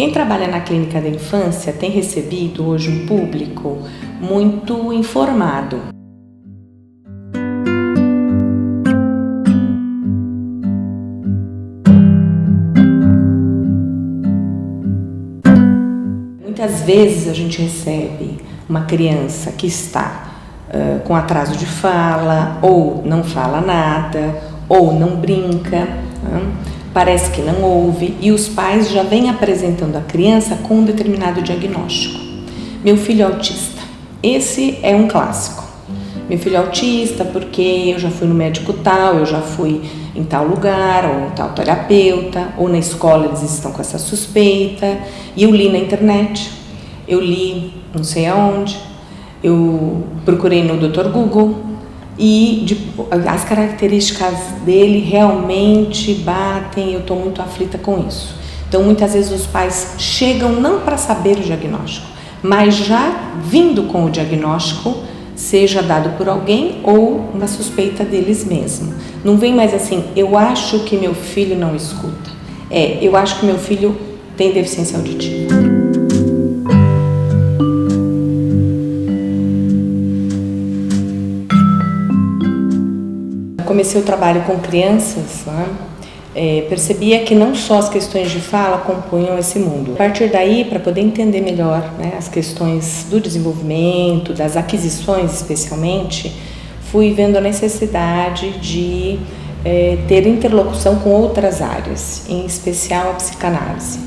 Quem trabalha na clínica da infância tem recebido hoje um público muito informado. Muitas vezes a gente recebe uma criança que está com atraso de fala, ou não fala nada, ou não brinca, parece que não ouve, e os pais já vêm apresentando a criança com um determinado diagnóstico. Meu filho é autista. Esse é um clássico. Meu filho é autista porque eu já fui no médico tal, eu já fui em tal lugar, ou tal terapeuta, ou na escola eles estão com essa suspeita, e eu li na internet, eu li não sei aonde, eu procurei no Dr. Google, e as características dele realmente batem, eu estou muito aflita com isso. Então muitas vezes os pais chegam não para saber o diagnóstico, mas já vindo com o diagnóstico, seja dado por alguém ou uma suspeita deles mesmos. Não vem mais assim, eu acho que meu filho não escuta. Eu acho que meu filho tem deficiência auditiva. Comecei o trabalho com crianças, percebia que não só as questões de fala compunham esse mundo. A partir daí, para poder entender melhor as questões do desenvolvimento, das aquisições especialmente, fui vendo a necessidade de ter interlocução com outras áreas, em especial a psicanálise.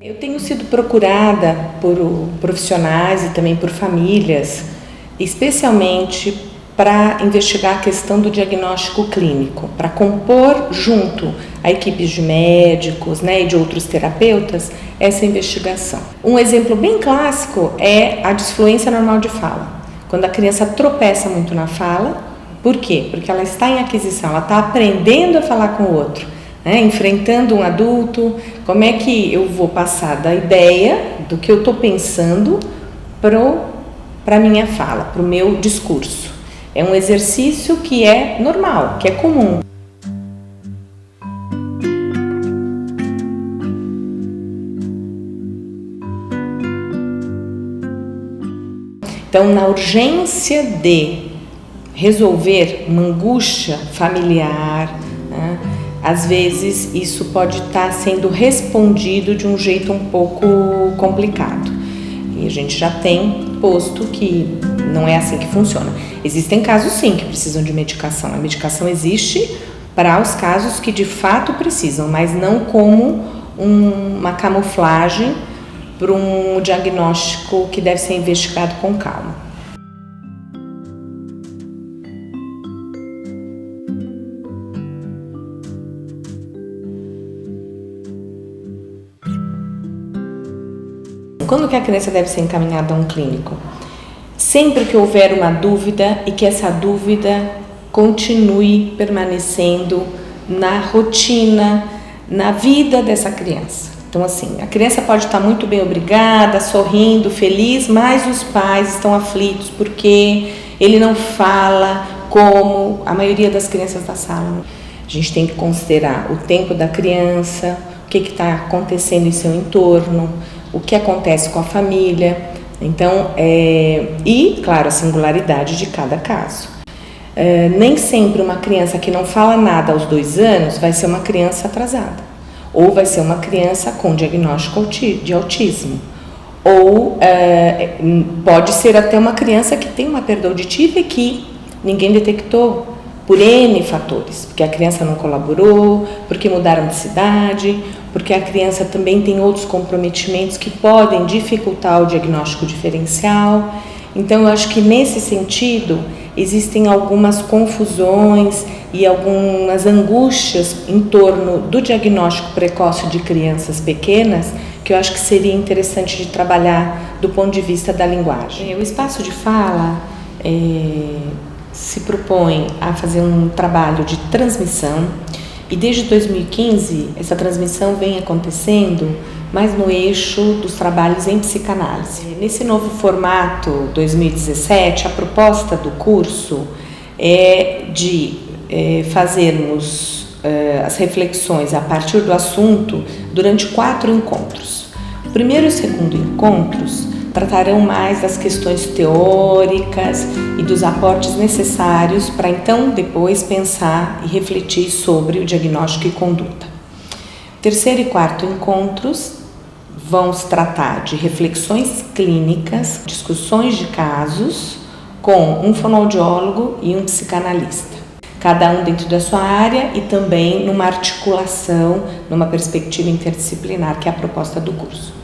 Eu tenho sido procurada por profissionais e também por famílias, especialmente para investigar a questão do diagnóstico clínico, para compor junto a equipes de médicos e de outros terapeutas essa investigação. Um exemplo bem clássico é a disfluência normal de fala. Quando a criança tropeça muito na fala, por quê? Porque ela está em aquisição, ela está aprendendo a falar com o outro, enfrentando um adulto. Como é que eu vou passar da ideia do que eu estou pensando para a minha fala, para o meu discurso? É um exercício que é normal, que é comum. Então, na urgência de resolver uma angústia familiar, às vezes isso pode estar sendo respondido de um jeito um pouco complicado. E a gente já tem posto que não é assim que funciona. Existem casos sim que precisam de medicação. A medicação existe para os casos que de fato precisam, mas não como uma camuflagem para um diagnóstico que deve ser investigado com calma. Quando que a criança deve ser encaminhada a um clínico? Sempre que houver uma dúvida e que essa dúvida continue permanecendo na rotina, na vida dessa criança. Então assim, a criança pode estar muito bem obrigada, sorrindo, feliz, mas os pais estão aflitos porque ele não fala como a maioria das crianças da sala. A gente tem que considerar o tempo da criança, o que está acontecendo em seu entorno, o que acontece com a família. Então, e, claro, a singularidade de cada caso. Nem sempre uma criança que não fala nada aos 2 anos vai ser uma criança atrasada, ou vai ser uma criança com diagnóstico de autismo, ou pode ser até uma criança que tem uma perda auditiva e que ninguém detectou por N fatores, porque a criança não colaborou, porque mudaram de cidade, porque a criança também tem outros comprometimentos que podem dificultar o diagnóstico diferencial. Então, eu acho que nesse sentido existem algumas confusões e algumas angústias em torno do diagnóstico precoce de crianças pequenas, que eu acho que seria interessante de trabalhar do ponto de vista da linguagem. O espaço de fala se propõe a fazer um trabalho de transmissão, e desde 2015 essa transmissão vem acontecendo mais no eixo dos trabalhos em psicanálise. Nesse novo formato 2017, a proposta do curso é de fazermos as reflexões a partir do assunto durante 4 encontros. O primeiro e o segundo encontros tratarão mais das questões teóricas e dos aportes necessários para então depois pensar e refletir sobre o diagnóstico e conduta. Terceiro e quarto encontros vão se tratar de reflexões clínicas, discussões de casos com um fonoaudiólogo e um psicanalista, cada um dentro da sua área e também numa articulação, numa perspectiva interdisciplinar, que é a proposta do curso.